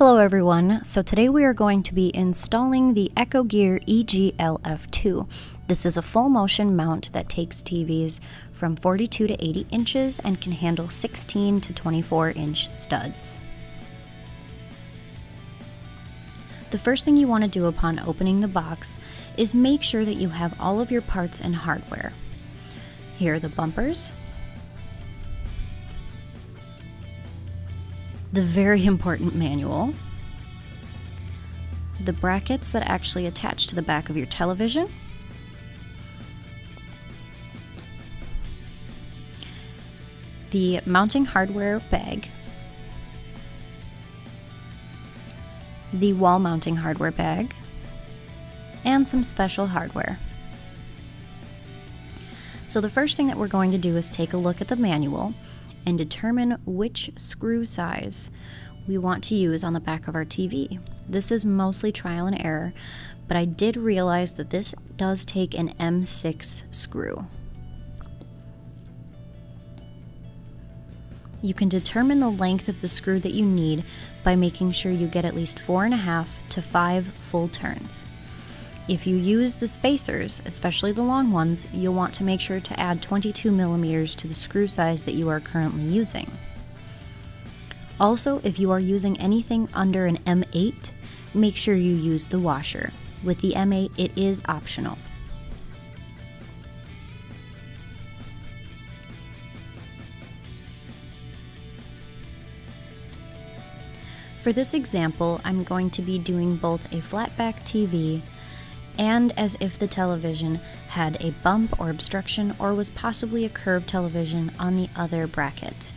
Hello everyone, so today we are going to be installing the EcoGear EGLF2. This is a full motion mount that takes TVs from 42 to 80 inches and can handle 16 to 24 inch studs. The first thing you want to do upon opening the box is make sure that you have all of your parts and hardware. Here are the bumpers, the very important manual, the brackets that actually attach to the back of your television, the mounting hardware bag, the wall mounting hardware bag, and some special hardware. So the first thing that we're going to do is take a look at the manual and determine which screw size we want to use on the back of our TV. This is mostly trial and error, but I did realize that this does take an M6 screw. You can determine the length of the screw that you need by making sure you get at least 4.5 to 5 full turns. If you use the spacers, especially the long ones, you'll want to make sure to add 22 millimeters to the screw size that you are currently using. Also, if you are using anything under an M8, make sure you use the washer. With the M8, it is optional. For this example, I'm going to be doing both a flatback TV and as if the television had a bump or obstruction or was possibly a curved television on the other bracket.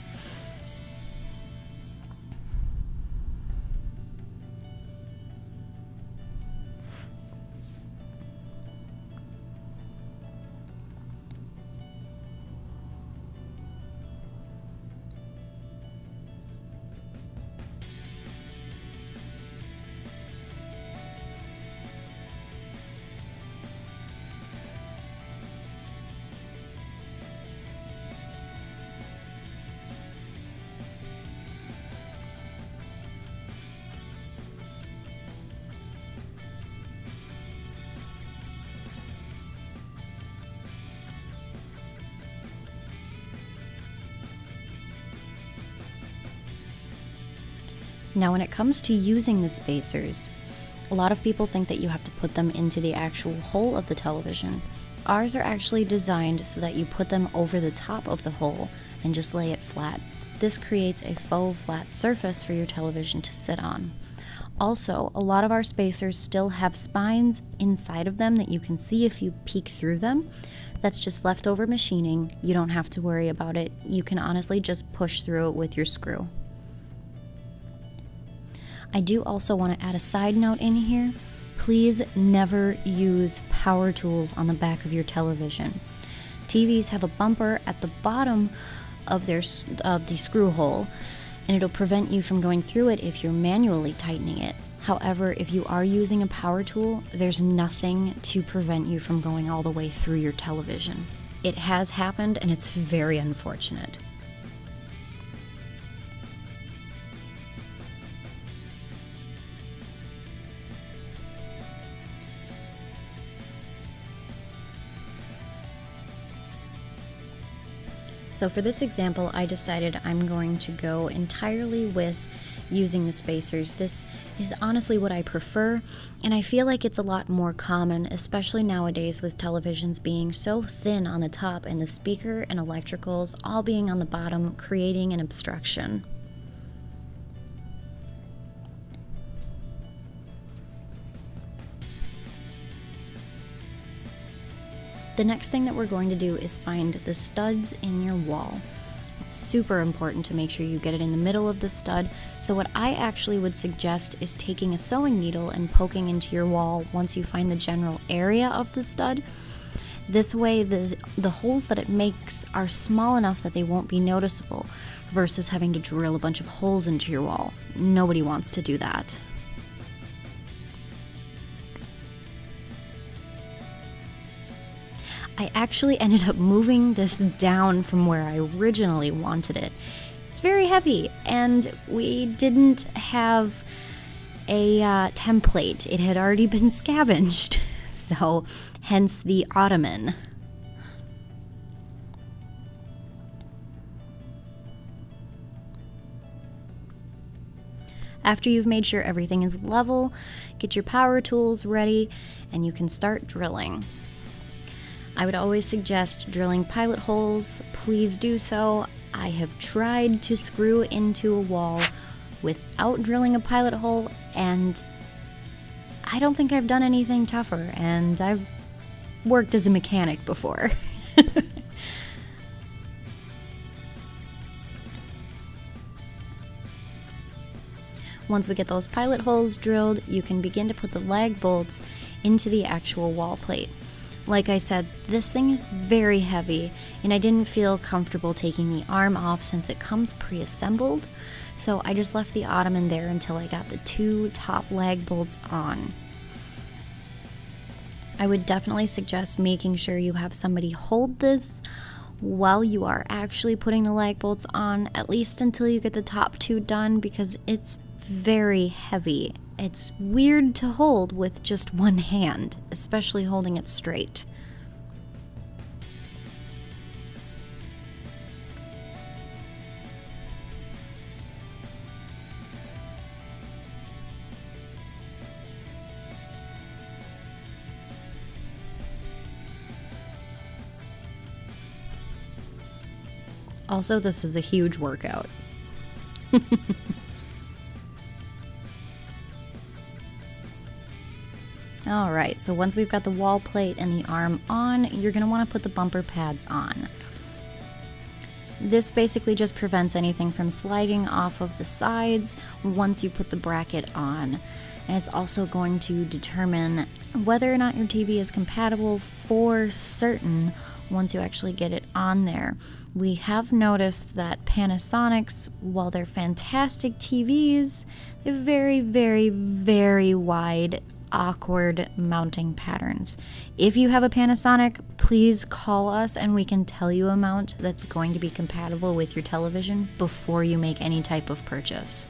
Now when it comes to using the spacers, a lot of people think that you have to put them into the actual hole of the television. Ours are actually designed so that you put them over the top of the hole and just lay it flat. This creates a faux flat surface for your television to sit on. Also, a lot of our spacers still have spines inside of them that you can see if you peek through them. That's just leftover machining. You don't have to worry about it. You can honestly just push through it with your screw. I do also want to add a side note in here. Please never use power tools on the back of your television. TVs have a bumper at the bottom of the screw hole, and it'll prevent you from going through it if you're manually tightening it. However, if you are using a power tool, there's nothing to prevent you from going all the way through your television. It has happened, and it's very unfortunate. So for this example, I decided I'm going to go entirely with using the spacers. This is honestly what I prefer, and I feel like it's a lot more common, especially nowadays with televisions being so thin on the top and the speaker and electricals all being on the bottom, creating an obstruction. The next thing that we're going to do is find the studs in your wall. It's super important to make sure you get it in the middle of the stud. So what I actually would suggest is taking a sewing needle and poking into your wall once you find the general area of the stud. This way the holes that it makes are small enough that they won't be noticeable versus having to drill a bunch of holes into your wall. Nobody wants to do that. I actually ended up moving this down from where I originally wanted it. It's very heavy, and we didn't have a template. It had already been scavenged, so hence the ottoman. After you've made sure everything is level, get your power tools ready and you can start drilling. I would always suggest drilling pilot holes. Please do so. I have tried to screw into a wall without drilling a pilot hole, and I don't think I've done anything tougher, and I've worked as a mechanic before. Once we get those pilot holes drilled, you can begin to put the lag bolts into the actual wall plate. Like I said, this thing is very heavy, and I didn't feel comfortable taking the arm off since it comes pre-assembled, so I just left the ottoman there until I got the 2 top lag bolts on. I would definitely suggest making sure you have somebody hold this while you are actually putting the lag bolts on, at least until you get the top 2 done, because it's very heavy. It's weird to hold with just one hand, especially holding it straight. Also, this is a huge workout. Alright, so once we've got the wall plate and the arm on, you're going to want to put the bumper pads on. This basically just prevents anything from sliding off of the sides once you put the bracket on. And it's also going to determine whether or not your TV is compatible for certain once you actually get it on there. We have noticed that Panasonics, while they're fantastic TVs, they're very, very, very wide, awkward mounting patterns. If you have a Panasonic, please call us and we can tell you a mount that's going to be compatible with your television before you make any type of purchase.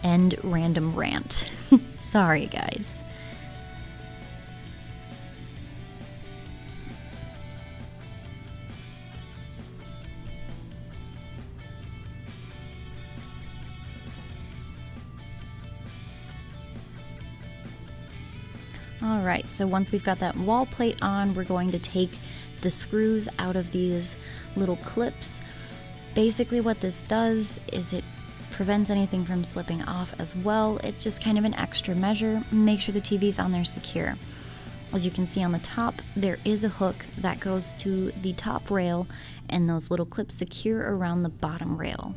End random rant. Sorry, guys. Alright, so once we've got that wall plate on, we're going to take the screws out of these little clips. Basically what this does is it prevents anything from slipping off as well. It's just kind of an extra measure. Make sure the TV's on there secure. As you can see on the top, there is a hook that goes to the top rail, and those little clips secure around the bottom rail.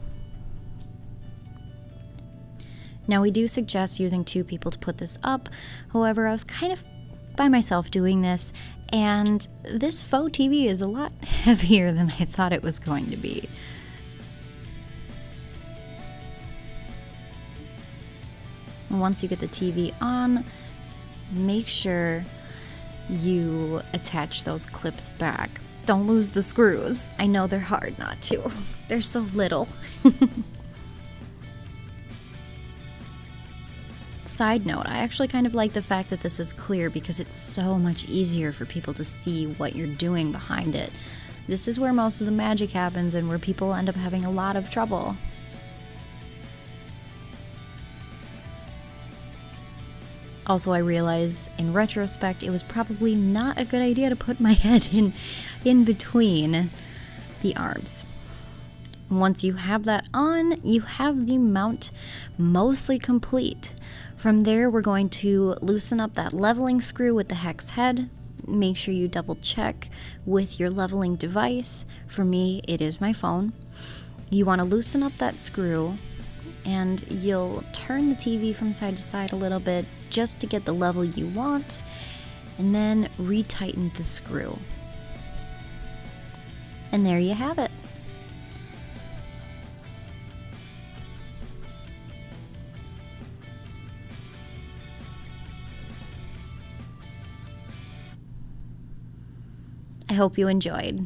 Now, we do suggest using 2 people to put this up. However, I was kind of by myself doing this, and this faux TV is a lot heavier than I thought it was going to be. Once you get the TV on, make sure you attach those clips back. Don't lose the screws. I know they're hard not to. They're so little. Side note, I actually kind of like the fact that this is clear because it's so much easier for people to see what you're doing behind it. This is where most of the magic happens and where people end up having a lot of trouble. Also, I realize in retrospect it was probably not a good idea to put my head in between the arms. Once you have that on, you have the mount mostly complete. From there, we're going to loosen up that leveling screw with the hex head. Make sure you double check with your leveling device. For me, it is my phone. You want to loosen up that screw, and you'll turn the TV from side to side a little bit just to get the level you want, and then retighten the screw. And there you have it. I hope you enjoyed.